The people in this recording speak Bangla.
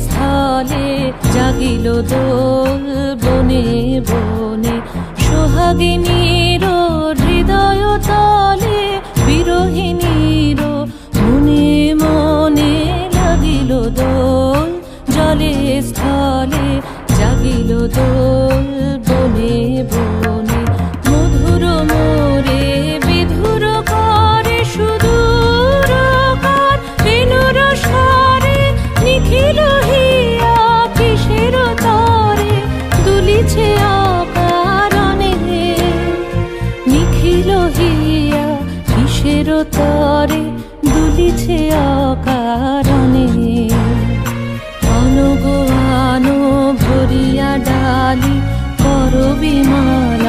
স্থলে জাগিল দোল বনে বনে, সোহাগিনীর হৃদয় তলে বিরহিণীর মনে মনে লাগিল দোল। জলে স্থলে জাগিল দোল বনে বনে, মধুর মোরে বিধুর করে সুদূর কার বেণুর স্বরে, নিখিল হিয়া কিসের তরে দুলিছে অকারণে, নিখিল হিয়া কিসের তরে দুলিছে অকারণে। অনগো আনো ভরিয়া ডালি করবি মালা,